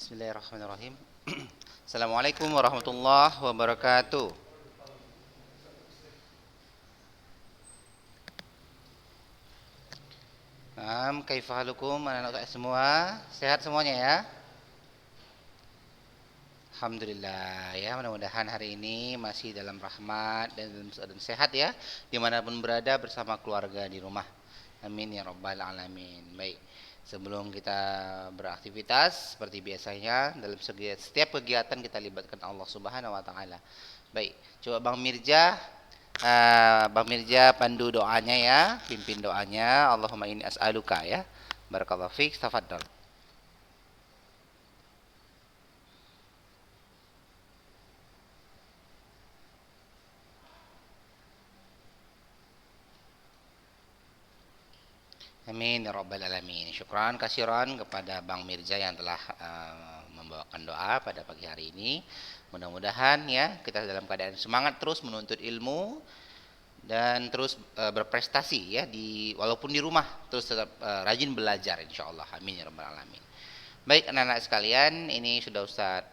Bismillahirrahmanirrahim. Assalamualaikum warahmatullahi wabarakatuh. Kaifahalukum anak-anak semua? Sehat semuanya ya? Alhamdulillah ya, mudah-mudahan hari ini masih dalam rahmat dan dalam keadaan sehat ya, dimanapun berada bersama keluarga di rumah. Amin ya rabbal alamin. Baik, sebelum kita beraktivitas seperti biasanya dalam setiap kegiatan kita libatkan Allah Subhanahu wa taala. Baik, coba Bang Mirja pandu doanya ya, pimpin doanya. Allahumma inni as'aluka ya. Barakallahu fiik, tafadhol. Amin ya rabbal alamin. Syukran kasiran kepada Bang Mirza yang telah membawakan doa pada pagi hari ini. Mudah-mudahan ya kita dalam keadaan semangat terus menuntut ilmu dan terus berprestasi ya di walaupun di rumah terus tetap rajin belajar insyaallah. Amin ya rabbal alamin. Baik anak-anak sekalian, ini sudah Ustaz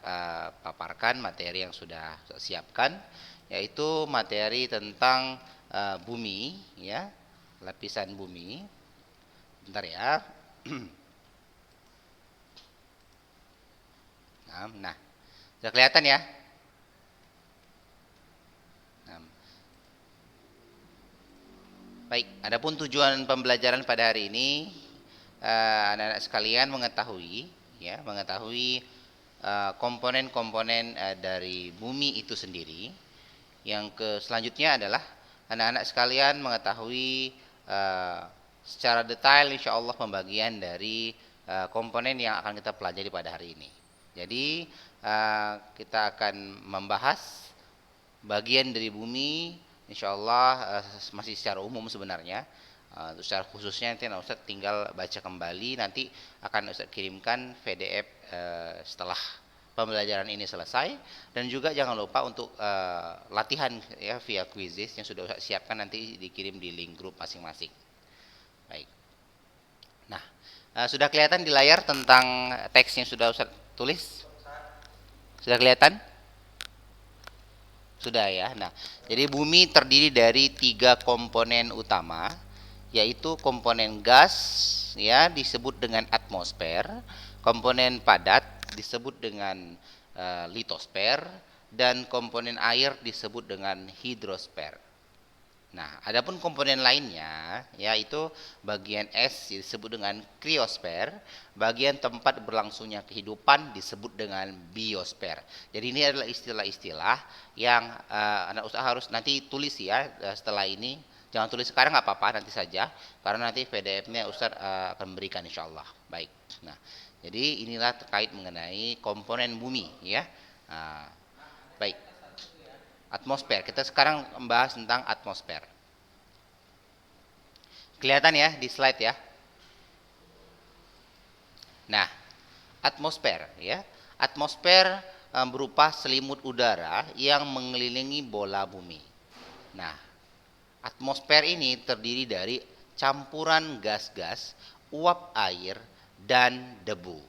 paparkan materi yang sudah Ustaz siapkan, yaitu materi tentang bumi ya, lapisan bumi. Bentar ya. Nah, sudah kelihatan ya? Nah, baik, adapun tujuan pembelajaran pada hari ini, anak-anak sekalian mengetahui, ya, mengetahui komponen-komponen dari bumi itu sendiri. Yang selanjutnya adalah anak-anak sekalian mengetahui secara detail insya Allah pembagian dari komponen yang akan kita pelajari pada hari ini. Jadi kita akan membahas bagian dari bumi insya Allah masih secara umum sebenarnya. Secara khususnya nanti Ustaz tinggal baca kembali, nanti akan Ustaz kirimkan PDF setelah pembelajaran ini selesai, dan juga jangan lupa untuk latihan ya via quizzes yang sudah Ustaz siapkan nanti dikirim di link grup masing-masing. Baik. Nah, sudah kelihatan di layar tentang teks yang sudah Ustaz tulis? Sudah kelihatan? Sudah ya. Nah, jadi bumi terdiri dari 3 komponen utama, yaitu komponen gas ya disebut dengan atmosfer, komponen padat disebut dengan litosfer, dan komponen air disebut dengan hidrosfer. Nah, adapun komponen lainnya yaitu bagian es disebut dengan kriosfer, bagian tempat berlangsungnya kehidupan disebut dengan biosfer. Jadi ini adalah istilah-istilah yang anak usaha harus nanti tulis ya setelah ini. Jangan tulis sekarang nggak apa-apa, nanti saja karena nanti PDF-nya Ustaz akan berikan insyaallah. Baik. Nah, jadi inilah terkait mengenai komponen bumi ya. Nah, baik. Atmosfer. Kita sekarang membahas tentang atmosfer. Kelihatan ya di slide ya. Nah, atmosfer ya. Atmosfer berupa selimut udara yang mengelilingi bola bumi. Nah, atmosfer ini terdiri dari campuran gas-gas, uap air, dan debu.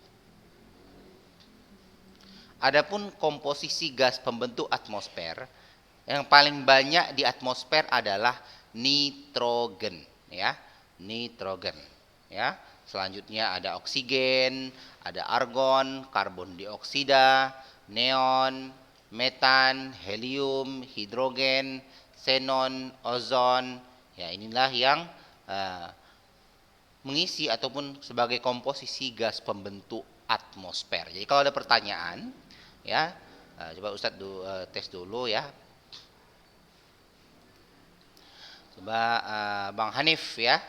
Adapun komposisi gas pembentuk atmosfer, yang paling banyak di atmosfer adalah nitrogen ya, nitrogen ya. Selanjutnya ada oksigen, ada argon, karbon dioksida, neon, metan, helium, hidrogen, xenon, ozon. Ya, inilah yang mengisi ataupun sebagai komposisi gas pembentuk atmosfer. Jadi kalau ada pertanyaan ya, coba Ustadz tes dulu ya. Coba Bang Hanif ya.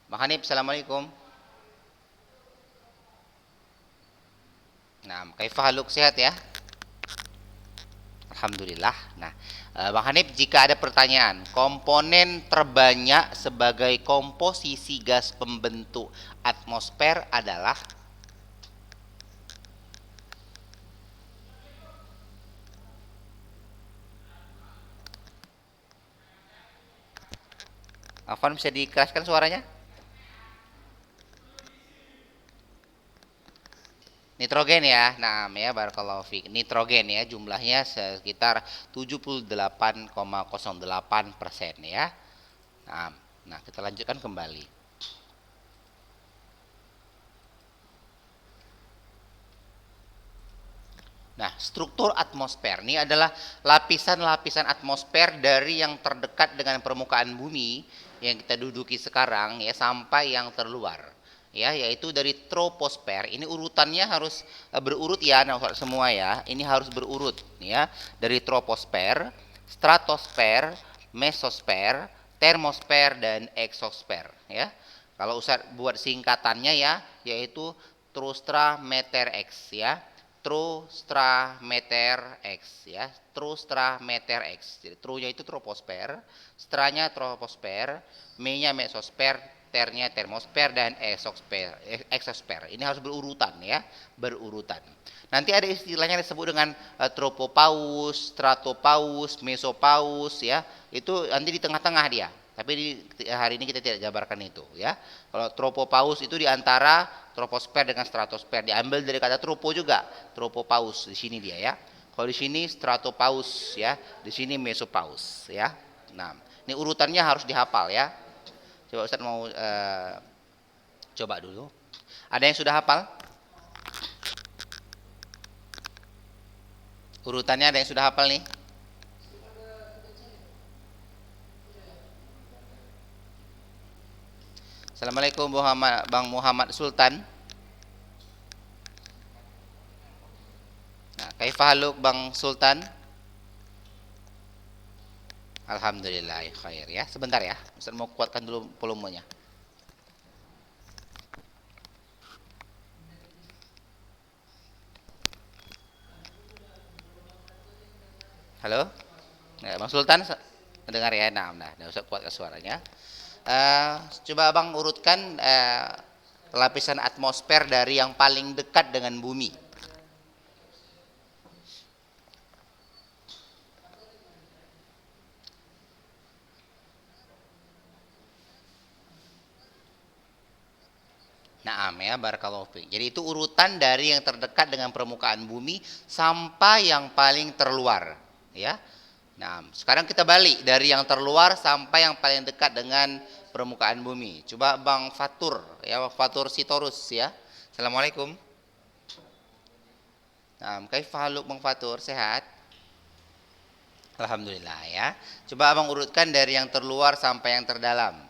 Bang Hanif, assalamualaikum. Nah, kaifahaluk, sehat ya? Alhamdulillah. Nah, Bang Hanif, jika ada pertanyaan, komponen terbanyak sebagai komposisi gas pembentuk atmosfer adalah Afwan, bisa dikeraskan suaranya? nitrogen ya. Nah, ya barakallahu fiik. Nitrogen ya, jumlahnya sekitar 78,08% ya. Nah, kita lanjutkan kembali. Nah, struktur atmosfer ini adalah lapisan-lapisan atmosfer dari yang terdekat dengan permukaan bumi yang kita duduki sekarang ya sampai yang terluar. Ya, yaitu dari troposfer. Ini urutannya harus berurut ya, nah semua ya. Ini harus berurut ya. Dari troposfer, stratosfer, mesosfer, termosfer dan eksosfer ya. Kalau Ustaz buat singkatannya ya, yaitu Trustra Meter X ya. Trostrameter X ya, Trostrameter X. Jadi true-nya itu troposfer, stranya troposfer, me-nya mesosfer, ternya termosfer dan exosfer. Ini harus berurutan ya, berurutan. Nanti ada istilahnya disebut dengan tropopaus, stratopaus, mesopaus ya. Itu nanti di tengah-tengah dia. Tapi hari ini kita tidak jabarkan itu ya. Kalau tropopaus itu di antara troposfer dengan stratosfer, diambil dari kata tropo juga. Tropopaus di sini dia ya. Kalau di sini stratopaus ya, di sini mesopaus ya. Nah, ini urutannya harus dihafal ya. Coba Ustaz mau coba dulu. Ada yang sudah hafal? Urutannya ada yang sudah hafal nih? Assalamualaikum Bang Muhammad Sultan. Nah, kaifahaluk Bang Sultan? Alhamdulillah khair ya. Sebentar ya. Ustaz mau kuatkan dulu volumenya. Halo? Nah, Bang Sultan mendengar ya? Nah, Ustaz kuatkan suaranya. Coba Abang urutkan lapisan atmosfer dari yang paling dekat dengan bumi. Naam ya, barakallahu fiik. Jadi itu urutan dari yang terdekat dengan permukaan bumi sampai yang paling terluar, ya. Nah, sekarang kita balik dari yang terluar sampai yang paling dekat dengan permukaan bumi. Coba Bang Fatur, ya Fatur Sitorus ya. Assalamualaikum. Nah, kaifa Bang Fatur, sehat? Alhamdulillah ya. Coba Abang urutkan dari yang terluar sampai yang terdalam.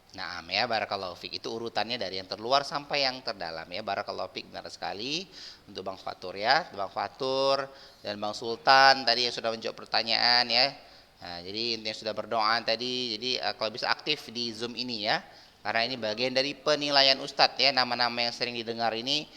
Nah, ya barakallahu fiik. Itu urutannya dari yang terluar sampai yang terdalam ya. Barakallahu fiik, benar sekali untuk Bang Fatur ya. Bang Fatur dan Bang Sultan tadi yang sudah menjawab pertanyaan ya. Nah, jadi yang sudah berdoa tadi, jadi kalau bisa aktif di Zoom ini ya. Karena ini bagian dari penilaian Ustadz ya, nama-nama yang sering didengar ini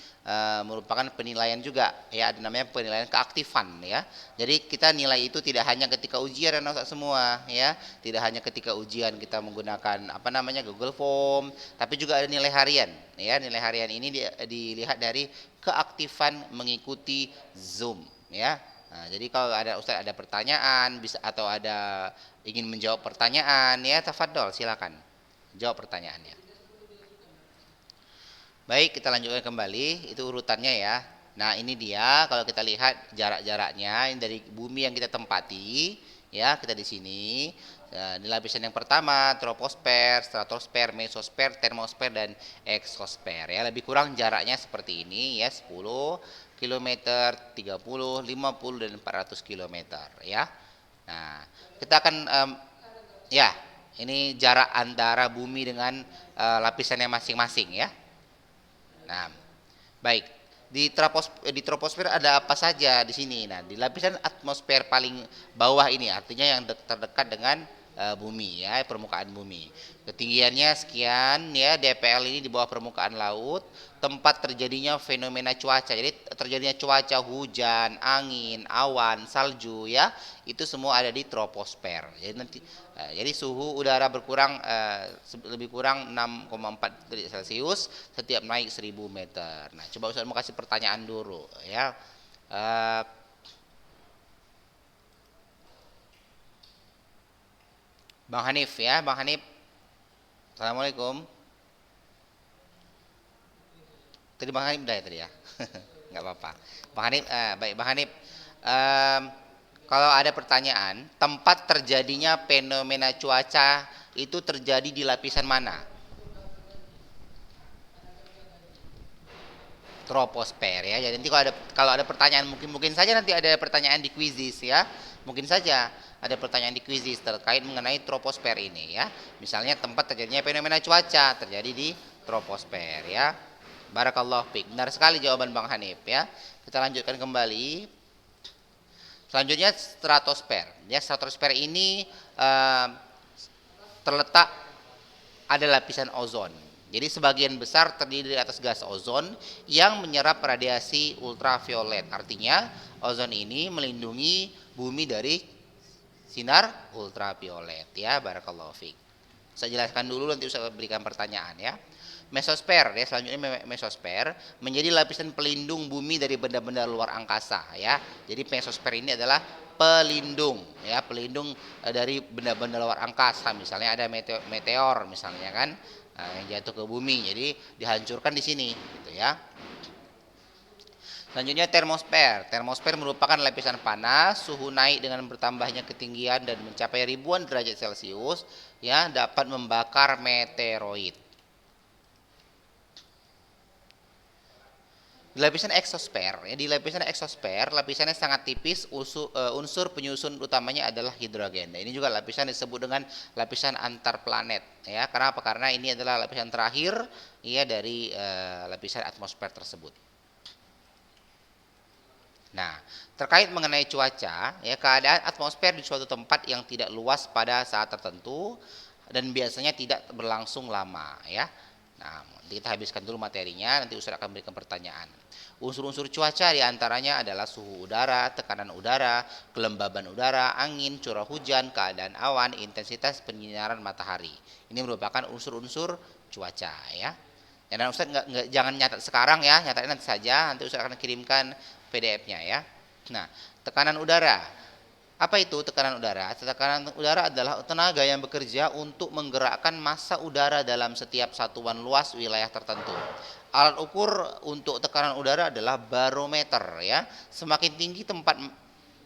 merupakan penilaian juga ya, ada namanya penilaian keaktifan ya. Jadi kita nilai itu tidak hanya ketika ujian dan Ustadz semua ya, tidak hanya ketika ujian kita menggunakan apa namanya Google Form, tapi juga ada nilai harian ya. Nilai harian ini dilihat dari keaktifan mengikuti Zoom ya. Nah, jadi kalau ada Ustadz ada pertanyaan bisa atau ada ingin menjawab pertanyaan ya, tafadhol silakan. Jawab pertanyaannya. Baik, kita lanjutkan kembali. Itu urutannya ya. Nah, ini dia kalau kita lihat jarak-jaraknya dari bumi yang kita tempati, ya, kita di sini. Nah, di lapisan yang pertama, troposfer, stratosfer, mesosfer, termosfer dan eksosfer ya. Lebih kurang jaraknya seperti ini ya, 10 km, 30, 50 dan 400 km ya. Nah, kita akan ya, ini jarak antara bumi dengan lapisannya masing-masing ya. Nah, baik. Di troposfer ada apa saja di sini? Nah, di lapisan atmosfer paling bawah ini artinya yang terdekat dengan bumi ya, permukaan bumi. Ketinggiannya sekian ya, DPL ini di bawah permukaan laut, tempat terjadinya fenomena cuaca. Jadi terjadinya cuaca hujan, angin, awan, salju ya, itu semua ada di troposfer. Jadi suhu udara berkurang lebih kurang 6,4 derajat Celcius setiap naik 1000 meter. Nah, coba Ustaz mau kasih pertanyaan dulu ya. Bang Hanif ya, Bang Hanif. Assalamualaikum. Tadi Bang Hanif udah ya tadi ya. Nggak apa-apa. Bang Hanif, baik Bang Hanif. Em, Kalau ada pertanyaan, tempat terjadinya fenomena cuaca itu terjadi di lapisan mana? Troposfer ya. Jadi nanti kalau ada pertanyaan mungkin saja nanti ada pertanyaan di quizzes ya. Mungkin saja ada pertanyaan di quizzes terkait mengenai troposfer ini ya. Misalnya tempat terjadinya fenomena cuaca terjadi di troposfer ya. Barakallahu fiik. Benar sekali jawaban Bang Hanif ya. Kita lanjutkan kembali. Selanjutnya stratosfer. Ya, stratosfer ini terletak ada lapisan ozon. Jadi sebagian besar terdiri dari atas gas ozon yang menyerap radiasi ultraviolet. Artinya ozon ini melindungi bumi dari sinar ultraviolet ya. Barakallahu fiik. Saya jelaskan dulu nanti saya berikan pertanyaan ya. Mesosfer ya, selanjutnya mesosfer menjadi lapisan pelindung bumi dari benda-benda luar angkasa ya. Jadi mesosfer ini adalah pelindung ya, pelindung dari benda-benda luar angkasa. Misalnya ada meteor misalnya kan yang jatuh ke bumi, jadi dihancurkan di sini gitu ya. Selanjutnya termosfer. Termosfer merupakan lapisan panas, suhu naik dengan bertambahnya ketinggian dan mencapai ribuan derajat Celcius ya, dapat membakar meteoroid. Di lapisan eksosfer, ya, di lapisan eksosfer lapisannya sangat tipis, unsur penyusun utamanya adalah hidrogen. Nah, ini juga lapisan disebut dengan lapisan antar planet, ya. Karena apa? Karena ini adalah lapisan terakhir, ya, dari lapisan atmosfer tersebut. Nah, terkait mengenai cuaca, ya, keadaan atmosfer di suatu tempat yang tidak luas pada saat tertentu dan biasanya tidak berlangsung lama, ya. Nah, kita habiskan dulu materinya, nanti Ustaz akan berikan pertanyaan. Unsur-unsur cuaca diantaranya adalah suhu udara, tekanan udara, kelembaban udara, angin, curah hujan, keadaan awan, intensitas penyinaran matahari. Ini merupakan unsur-unsur cuaca ya. Dan Ustaz jangan nyatat sekarang ya, nyatatnya nanti saja, nanti Ustaz akan kirimkan PDF-nya ya. Nah, tekanan udara. Apa itu tekanan udara? Tekanan udara adalah tenaga yang bekerja untuk menggerakkan massa udara dalam setiap satuan luas wilayah tertentu. Alat ukur untuk tekanan udara adalah barometer ya. Semakin tinggi tempat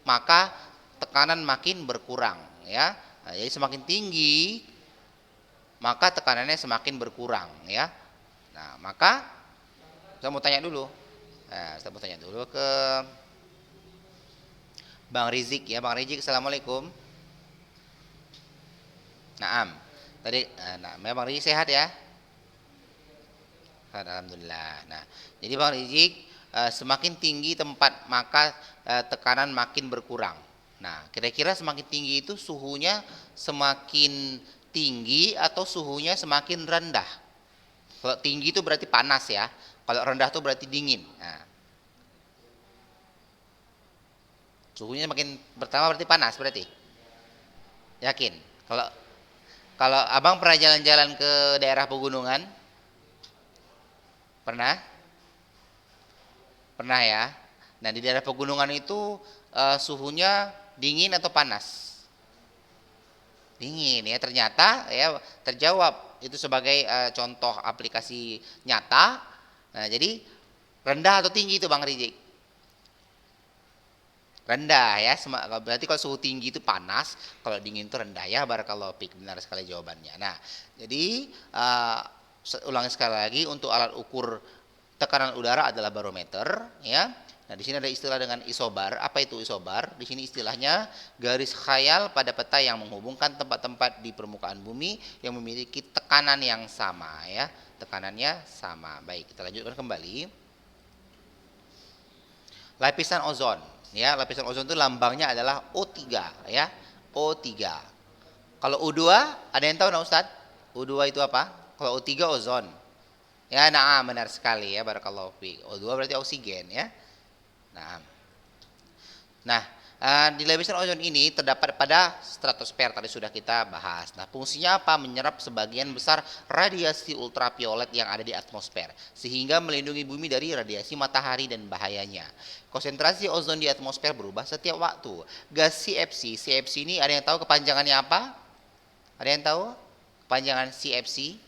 maka tekanan makin berkurang ya. Nah, jadi semakin tinggi maka tekanannya semakin berkurang ya. Nah, maka saya mau tanya dulu. Saya mau tanya dulu ke Bang Rizik ya. Bang Rizik, assalamualaikum. Naam. Tadi, Bang Rizik sehat ya? Alhamdulillah. Nah, jadi Bang Rizik, semakin tinggi tempat maka tekanan makin berkurang. Nah, kira-kira semakin tinggi itu suhunya semakin tinggi atau suhunya semakin rendah? Kalau tinggi itu berarti panas ya. Kalau rendah itu berarti dingin. Nah, suhunya makin pertama berarti panas berarti. Yakin? Kalau kalau Abang pernah jalan-jalan ke daerah pegunungan? Pernah? Pernah ya. Nah, di daerah pegunungan itu suhunya dingin atau panas? Dingin ya, ternyata ya terjawab itu sebagai contoh aplikasi nyata. Nah, jadi rendah atau tinggi itu Bang Rizik? Rendah ya, berarti kalau suhu tinggi itu panas, kalau dingin itu rendah ya. Barakallahu fiik, benar sekali jawabannya. Nah, jadi ulangi sekali lagi, untuk alat ukur tekanan udara adalah barometer ya. Nah, di sini ada istilah dengan isobar. Apa itu isobar? Di sini istilahnya garis khayal pada peta yang menghubungkan tempat-tempat di permukaan bumi yang memiliki tekanan yang sama ya. Tekanannya sama. Baik, kita lanjutkan kembali. Lapisan ozon ya, lapisan ozon itu lambangnya adalah O3 ya. O3. Kalau O2 ada yang tahu nah Ustaz? O2 itu apa? Kalau O3 ozon. Ya, nah benar sekali ya, barakallahu fiik. O2 berarti oksigen ya. Nah, di lapisan ozon ini terdapat pada stratosfer, tadi sudah kita bahas. Nah, fungsinya apa? Menyerap sebagian besar radiasi ultraviolet yang ada di atmosfer, sehingga melindungi bumi dari radiasi matahari dan bahayanya. Konsentrasi ozon di atmosfer berubah setiap waktu. Gas CFC ini ada yang tahu kepanjangannya apa? Ada yang tahu panjangan CFC?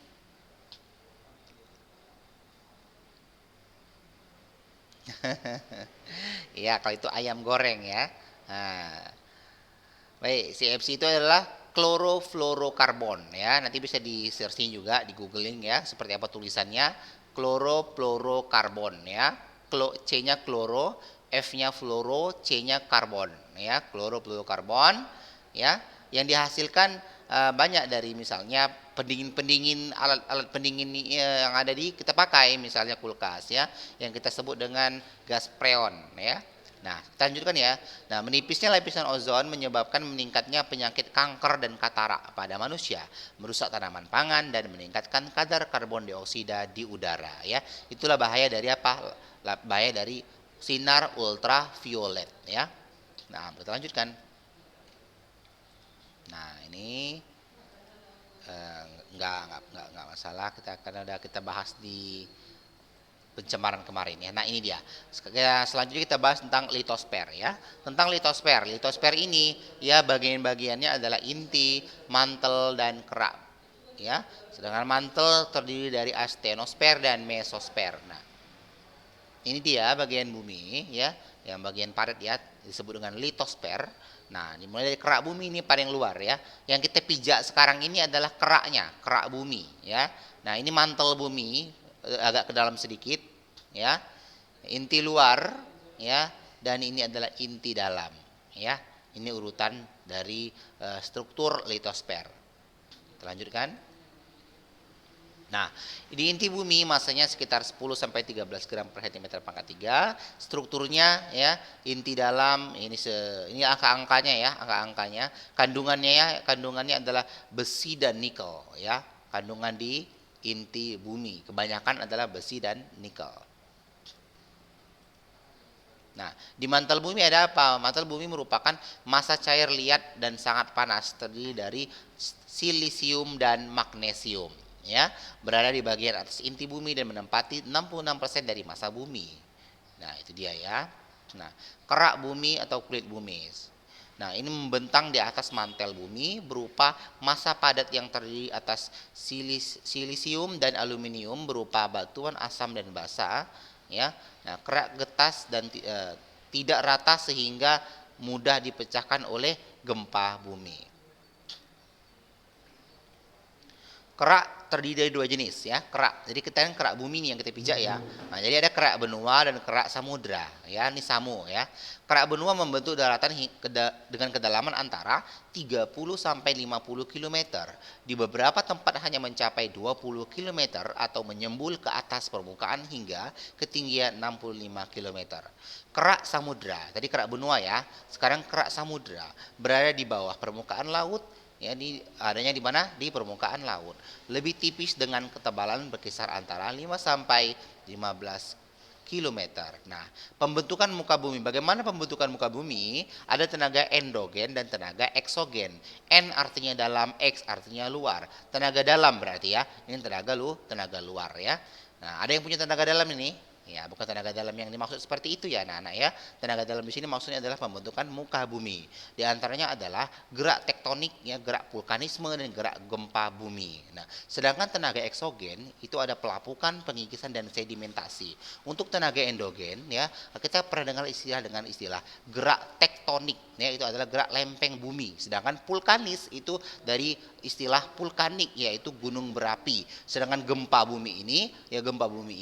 Ya, kalau itu ayam goreng ya. Nah, baik, CFC itu adalah klorofluorokarbon ya. Nanti bisa di searching juga, di googling ya, seperti apa tulisannya. Klorofluorokarbon ya. C-nya kloro, F-nya fluoro, C-nya karbon ya. Klorofluorokarbon ya. Yang dihasilkan banyak dari misalnya pendingin-pendingin alat-alat pendingin yang ada di kita pakai misalnya kulkas ya, yang kita sebut dengan gas freon ya. Nah, kita lanjutkan ya. Nah, menipisnya lapisan ozon menyebabkan meningkatnya penyakit kanker dan katarak pada manusia, merusak tanaman pangan dan meningkatkan kadar karbon dioksida di udara ya. Itulah bahaya dari apa? Bahaya dari sinar ultraviolet ya. Nah, kita lanjutkan. Nah, ini eh, nggak masalah, kita karena udah kita bahas di pencemaran kemarin ya. Nah, ini dia. Selanjutnya kita bahas tentang litosfer ya. Tentang litosfer. Litosfer ini ya bagian-bagiannya adalah inti, mantel dan kerak ya. Sedangkan mantel terdiri dari astenosfer dan mesosfer. Nah, ini dia bagian bumi ya, yang bagian padat ya disebut dengan litosfer. Nah, dimulai dari kerak bumi ini paling luar ya. Yang kita pijak sekarang ini adalah keraknya, kerak bumi ya. Nah, ini mantel bumi agak ke dalam sedikit ya. Inti luar ya, dan ini adalah inti dalam ya. Ini urutan dari struktur litosfer. Kita lanjutkan. Nah, di inti bumi masanya sekitar 10 sampai 13 gram per cm pangkat 3. Strukturnya ya, inti dalam ini angka-angkanya ya, angka-angkanya. Kandungannya adalah besi dan nikel ya. Kandungan di inti bumi kebanyakan adalah besi dan nikel. Nah, di mantel bumi ada apa? Mantel bumi merupakan massa cair liat dan sangat panas, terdiri dari silisium dan magnesium, ya. Berada di bagian atas inti bumi dan menempati 66% dari massa bumi. Nah, itu dia ya. Nah, kerak bumi atau kulit bumi. Nah, ini membentang di atas mantel bumi berupa massa padat yang terdiri atas silisium dan aluminium berupa batuan asam dan basa ya. Nah, kerak getas dan tidak rata sehingga mudah dipecahkan oleh gempa bumi. Kerak terdiri dari dua jenis ya, kerak. Jadi kita kan kerak bumi nih yang kita pijak ya. Nah, jadi ada kerak benua dan kerak samudra ya, ini samu ya. Kerak benua membentuk daratan dengan kedalaman antara 30 sampai 50 km. Di beberapa tempat hanya mencapai 20 km atau menyembul ke atas permukaan hingga ketinggian 65 km. Kerak samudra, tadi kerak benua ya. Sekarang kerak samudra berada di bawah permukaan laut. Ya, adanya di mana? Di permukaan laut. Lebih tipis dengan ketebalan berkisar antara 5 sampai 15 km. Nah, pembentukan muka bumi. Bagaimana pembentukan muka bumi? Ada tenaga endogen dan tenaga eksogen. N artinya dalam, X artinya luar. Tenaga dalam berarti ya. Ini tenaga luar ya. Nah, ada yang punya tenaga dalam ini? Ya, bukan tenaga dalam yang dimaksud seperti itu ya anak-anak ya. Tenaga dalam di sini maksudnya adalah pembentukan muka bumi. Di antaranya adalah gerak tektonik ya, gerak vulkanisme dan gerak gempa bumi. Nah, sedangkan tenaga eksogen itu ada pelapukan, pengikisan dan sedimentasi. Untuk tenaga endogen ya, kita pernah dengar dengan istilah gerak tektonik ya, itu adalah gerak lempeng bumi. Sedangkan vulkanis itu dari istilah vulkanik yaitu gunung berapi. Sedangkan gempa bumi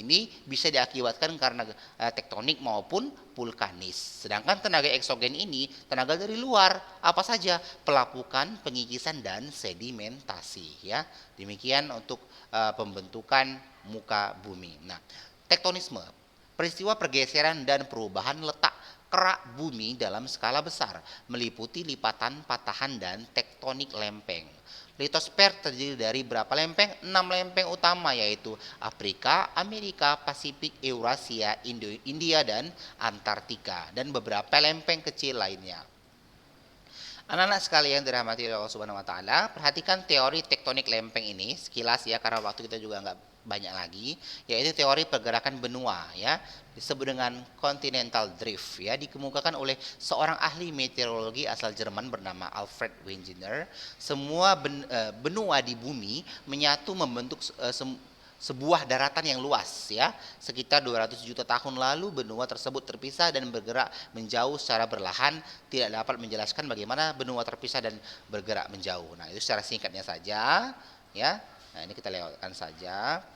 ini bisa diakibatkan karena tektonik maupun vulkanis. Sedangkan tenaga eksogen ini tenaga dari luar, apa saja? Pelapukan, pengikisan dan sedimentasi ya. Demikian untuk pembentukan muka bumi. Nah, tektonisme, peristiwa pergeseran dan perubahan letak kerak bumi dalam skala besar, meliputi lipatan, patahan dan tektonik lempeng. Litosfer terdiri dari berapa lempeng? 6 lempeng utama yaitu Afrika, Amerika, Pasifik, Eurasia, India dan Antartika dan beberapa lempeng kecil lainnya. Anak-anak sekalian dirahmati oleh Allah Subhanahu wa taala, perhatikan teori tektonik lempeng ini sekilas ya, karena waktu kita juga nggak banyak lagi, yaitu teori pergerakan benua ya, disebut dengan continental drift ya, dikemukakan oleh seorang ahli meteorologi asal Jerman bernama Alfred Wegener. Semua benua di bumi menyatu membentuk sebuah daratan yang luas ya. Sekitar 200 juta tahun lalu benua tersebut terpisah dan bergerak menjauh secara berlahan. Tidak dapat menjelaskan bagaimana benua terpisah dan bergerak menjauh. Nah, itu secara singkatnya saja ya. Nah, ini kita lewatkan saja.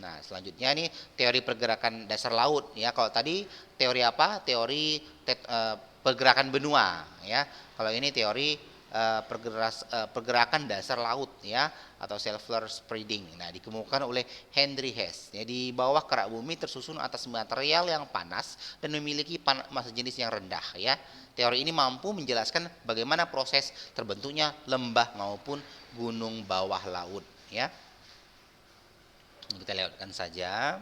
Nah, selanjutnya nih teori pergerakan dasar laut ya. Kalau tadi teori apa? Teori pergerakan benua ya. Kalau ini teori pergerakan dasar laut ya, atau cellular spreading. Nah, dikemukakan oleh Henry Hess. Jadi bawah kerak bumi tersusun atas material yang panas dan memiliki massa jenis yang rendah ya. Teori ini mampu menjelaskan bagaimana proses terbentuknya lembah maupun gunung bawah laut ya. Kita lewatkan saja.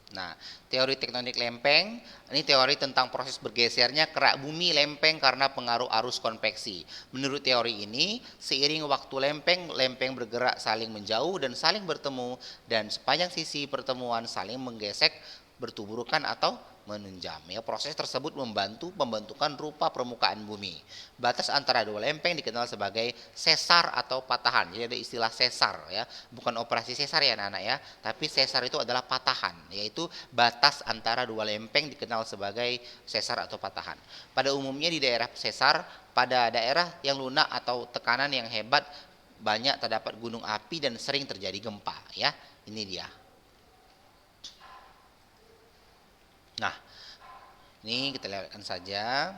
Nah, teori tektonik lempeng, ini teori tentang proses bergesernya kerak bumi lempeng karena pengaruh arus konveksi. Menurut teori ini, seiring waktu lempeng bergerak saling menjauh dan saling bertemu, dan sepanjang sisi pertemuan saling menggesek, bertuburukan atau menunjam. Ya, proses tersebut membantu pembentukan rupa permukaan bumi. Batas antara dua lempeng dikenal sebagai sesar atau patahan. Jadi ada istilah sesar ya, bukan operasi sesar ya anak-anak ya, tapi sesar itu adalah patahan, yaitu batas antara dua lempeng dikenal sebagai sesar atau patahan. Pada umumnya di daerah sesar, pada daerah yang lunak atau tekanan yang hebat, banyak terdapat gunung api dan sering terjadi gempa ya. Ini dia. Nah, ini kita lihatkan saja.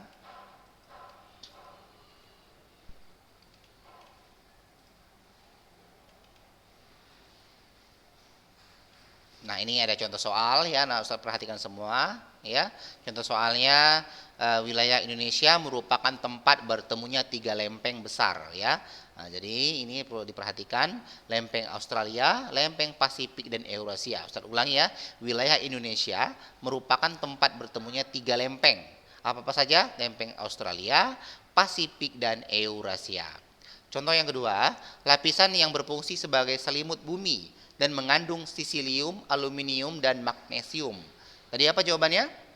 Nah, ini ada contoh soal ya. Nah, Ustaz perhatikan semua ya. Contoh soalnya, wilayah Indonesia merupakan tempat bertemunya 3 lempeng besar ya. Nah, jadi ini perlu diperhatikan, lempeng Australia, lempeng Pasifik dan Eurasia. Ustaz ulangi ya, wilayah Indonesia merupakan tempat bertemunya 3 lempeng. Apa-apa saja? Lempeng Australia, Pasifik dan Eurasia. Contoh yang kedua, lapisan yang berfungsi sebagai selimut bumi dan mengandung silisium, aluminium, dan magnesium. Tadi apa jawabannya?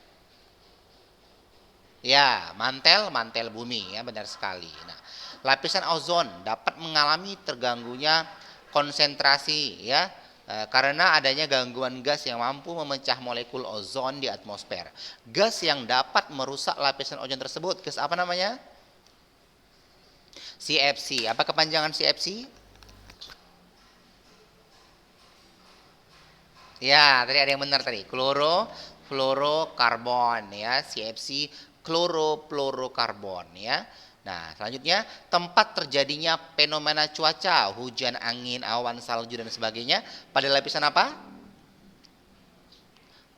Ya, mantel bumi ya, benar sekali. Nah, lapisan ozon dapat mengalami terganggunya konsentrasi ya, karena adanya gangguan gas yang mampu memecah molekul ozon di atmosfer. Gas yang dapat merusak lapisan ozon tersebut, gas apa namanya? CFC. Apa kepanjangan CFC? Ya, tadi ada yang benar tadi. Klorofluorokarbon ya, CFC, klorofluorokarbon ya. Nah, selanjutnya tempat terjadinya fenomena cuaca, hujan, angin, awan, salju dan sebagainya pada lapisan apa?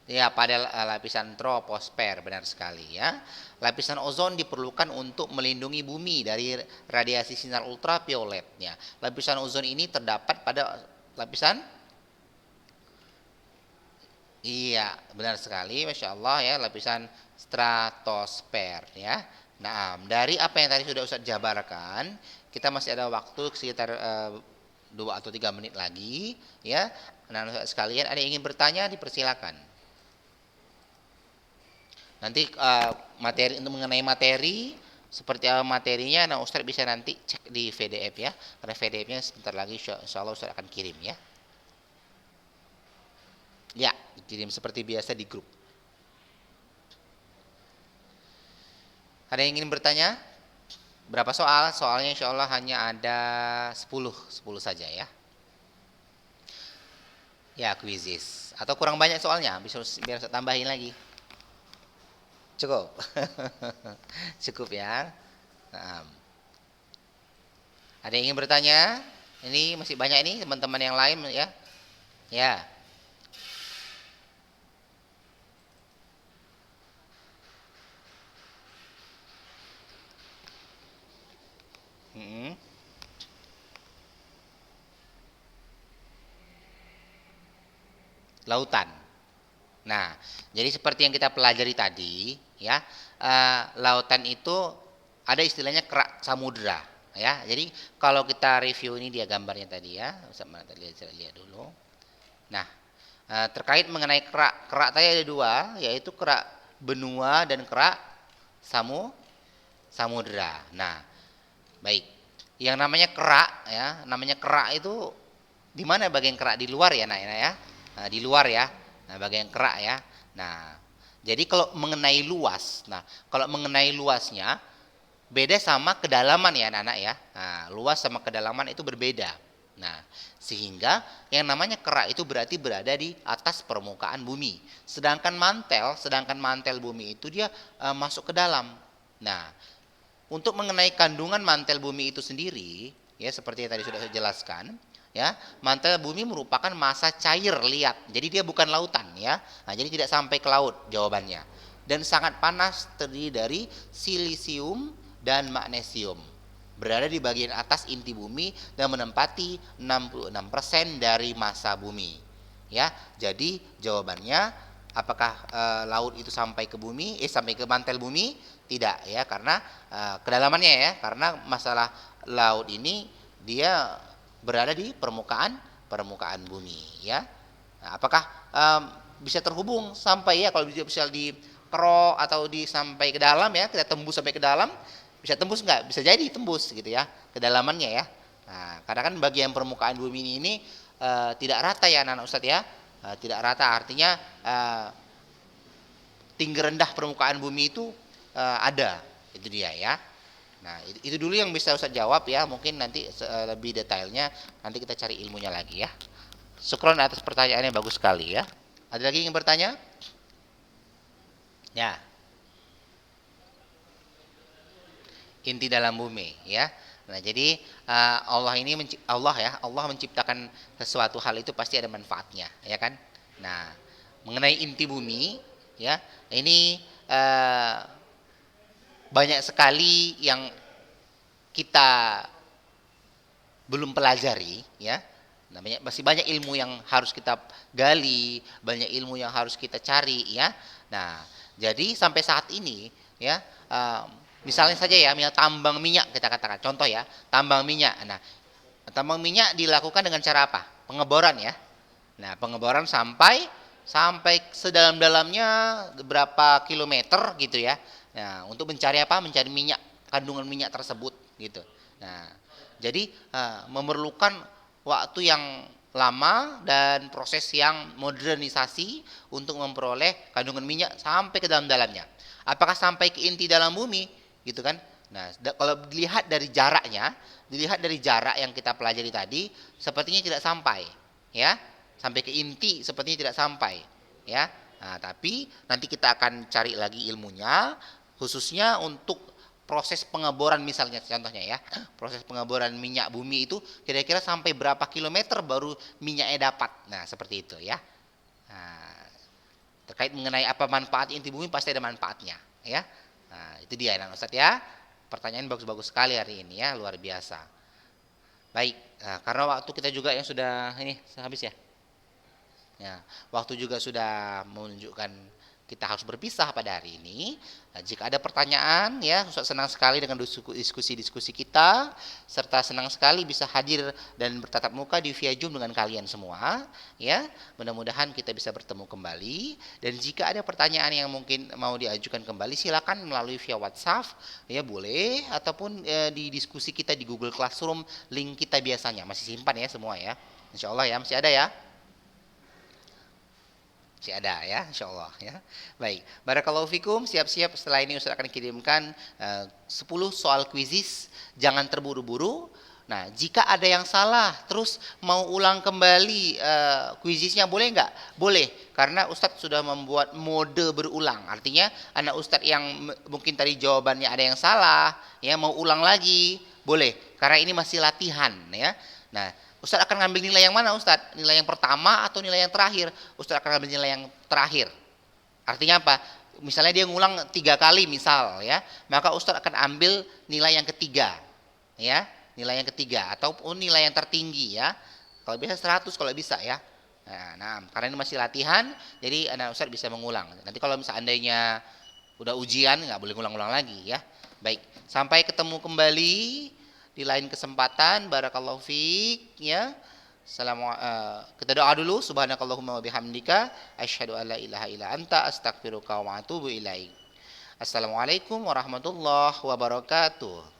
Ya, pada lapisan troposfer, benar sekali ya. Lapisan ozon diperlukan untuk melindungi bumi dari radiasi sinar ultravioletnya. Lapisan ozon ini terdapat pada lapisan. Iya, benar sekali, Masya Allah ya, lapisan stratosfer ya. Nah, dari apa yang tadi sudah Ustadz jabarkan, kita masih ada waktu sekitar 2 atau 3 menit lagi ya. Nah, Ustadz sekalian ada yang ingin bertanya, dipersilakan. Nanti materi untuk mengenai materi seperti apa materinya, nah Ustadz bisa nanti cek di PDF ya, karena PDF-nya sebentar lagi insya Allah Ustadz akan kirim ya. Ya, dikirim seperti biasa di grup. Ada yang ingin bertanya? Berapa soal? Soalnya insya Allah hanya ada 10 saja ya. Ya, kuisis. Atau kurang banyak soalnya, biar saya tambahin lagi. Cukup. Cukup ya. Nah, ada yang ingin bertanya? Ini masih banyak ini teman-teman yang lain ya. Ya. Lautan. Nah, jadi seperti yang kita pelajari tadi, ya, lautan itu ada istilahnya kerak samudra, ya. Jadi kalau kita review ini dia gambarnya tadi ya, sama tadi lihat dulu. Nah, terkait mengenai kerak, kerak tadi ada dua, yaitu kerak benua dan kerak samudra. Nah, baik. Yang namanya kerak ya, namanya kerak itu di mana bagian kerak di luar ya, nah ya. Nah, di luar ya. Nah, bagian kerak ya. Nah, jadi kalau mengenai luas, nah kalau mengenai luasnya beda sama kedalaman ya anak-anak ya. Nah, luas sama kedalaman itu berbeda. Nah, sehingga yang namanya kerak itu berarti berada di atas permukaan bumi. Sedangkan mantel bumi itu dia masuk ke dalam. Nah, untuk mengenai kandungan mantel bumi itu sendiri, ya seperti yang tadi sudah saya jelaskan, ya mantel bumi merupakan massa cair liat, jadi dia bukan lautan ya. Nah, jadi tidak sampai ke laut jawabannya. Dan sangat panas, terdiri dari silisium dan magnesium. Berada di bagian atas inti bumi dan menempati 66% dari massa bumi. Ya, jadi jawabannya apakah laut itu sampai ke bumi, sampai ke mantel bumi? Tidak ya, karena kedalamannya ya, karena masalah laut ini dia berada di permukaan bumi ya. Nah, apakah bisa terhubung sampai ya, kalau bisa di kerok atau di sampai ke dalam ya, kita tembus sampai ke dalam, bisa tembus nggak? Bisa jadi tembus gitu ya, kedalamannya ya. Nah, karena kan bagian permukaan bumi ini tidak rata ya anak-anak Ustadz ya. Tidak rata artinya tinggi rendah permukaan bumi itu ada, itu dia ya. Nah, itu dulu yang bisa Ustaz jawab ya. Mungkin nanti lebih detailnya nanti kita cari ilmunya lagi ya. Syukron atas pertanyaannya, bagus sekali ya. Ada lagi yang bertanya? Ya, inti dalam bumi ya. Nah, jadi Allah menciptakan sesuatu hal itu pasti ada manfaatnya, ya kan? Nah, mengenai inti bumi ya, ini banyak sekali yang kita belum pelajari ya. Namanya masih banyak ilmu yang harus kita gali, banyak ilmu yang harus kita cari ya. Nah, jadi sampai saat ini ya, misalnya saja ya, tambang minyak kita katakan contoh ya, tambang minyak. Nah, tambang minyak dilakukan dengan cara apa? Pengeboran ya. Nah, pengeboran sampai sedalam-dalamnya berapa kilometer gitu ya. Nah, untuk mencari apa? Mencari minyak, kandungan minyak tersebut gitu. Nah, jadi memerlukan waktu yang lama dan proses yang modernisasi untuk memperoleh kandungan minyak sampai ke dalam-dalamnya. Apakah sampai ke inti dalam bumi gitu kan? Nah, kalau dilihat dari jarak yang kita pelajari tadi, sepertinya tidak sampai, ya, sampai ke inti sepertinya tidak sampai, ya. Nah, tapi nanti kita akan cari lagi ilmunya, khususnya untuk proses pengeboran misalnya contohnya ya, proses pengeboran minyak bumi itu kira-kira sampai berapa kilometer baru minyaknya dapat. Nah, seperti itu ya. Nah, terkait mengenai apa manfaat inti bumi, pasti ada manfaatnya ya. Nah, itu dia anak Ustadz ya. Pertanyaan bagus-bagus sekali hari ini ya, luar biasa. Baik, nah, karena waktu kita juga yang sudah ini habis ya. Ya, waktu juga sudah menunjukkan kita harus berpisah pada hari ini. Nah, jika ada pertanyaan ya, Ustaz senang sekali dengan diskusi-diskusi kita, serta senang sekali bisa hadir dan bertatap muka di via Zoom dengan kalian semua ya. Mudah-mudahan kita bisa bertemu kembali, dan jika ada pertanyaan yang mungkin mau diajukan kembali, silakan melalui via WhatsApp ya, boleh, ataupun di diskusi kita di Google Classroom, link kita biasanya masih simpan ya semua ya. Insya Allah ya, masih ada ya. Masih ada ya, insya Allah ya. Baik, barakallahu fikum, siap-siap setelah ini Ustaz akan kirimkan 10 soal kuisis, jangan terburu-buru. Nah, jika ada yang salah terus mau ulang kembali kuisisnya, boleh nggak? Boleh, karena Ustadz sudah membuat mode berulang. Artinya anak Ustadz yang mungkin tadi jawabannya ada yang salah, ya mau ulang lagi, boleh. Karena ini masih latihan ya. Nah, Ustadz akan ngambil nilai yang mana Ustadz? Nilai yang pertama atau nilai yang terakhir? Ustadz akan ngambil nilai yang terakhir. Artinya apa? Misalnya dia ngulang 3 kali misal ya, maka Ustadz akan ambil nilai yang ketiga ya, nilai yang ketiga ataupun nilai yang tertinggi ya. Kalau bisa 100 kalau bisa ya. Nah, karena ini masih latihan, jadi anak Ustadz bisa mengulang. Nanti kalau seandainya udah ujian nggak boleh ngulang-ngulang lagi ya. Baik, sampai ketemu kembali di lain kesempatan. Barakallahu fiik ya. Kita doa dulu. Subhanakallahumma wa bihamdika asyhadu an la ilaha illa anta astaghfiruka wa atubu ilaik. Assalamualaikum warahmatullahi wabarakatuh.